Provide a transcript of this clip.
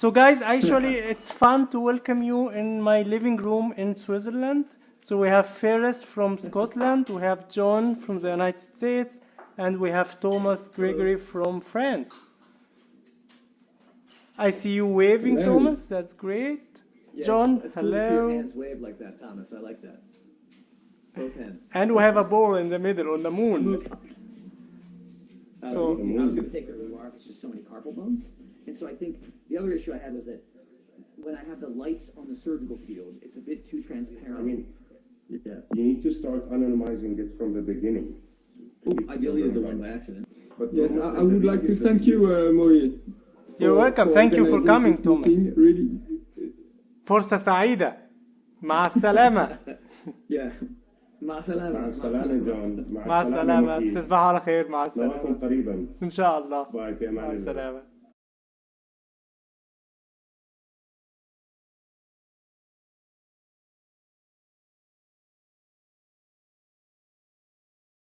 So guys, actually, it's fun to welcome you in my living room in Switzerland. So we have Firas from Scotland, we have John from the United States, and we have Thomas Gregory from France. I see you waving, Hello. Thomas. That's great. Yes, John, it's cool to see your hello. hands wave like that, Thomas. I like that. Both hands. And we have a ball in the middle on the moon. I So- was going to take a remark. It's just so many carpal bones. And so I think the other issue I had was that when I have the lights on the surgical field, it's a bit too transparent. I mean, yeah. you need to start anonymizing it from the beginning. I deleted the one by accident. But Yes, Thomas, I would like to thank you, Mohy. You're welcome. Thank you for coming, Thomas. Really. فرصة سعيدة. مع السلامة. Yeah. مع سلامة. مع السلامة جون. مع السلامة. محيي. تصبحوا على خير. مع نراكم السلامة. قريبا. إن شاء الله. باي في مع أمان الله. السلامة.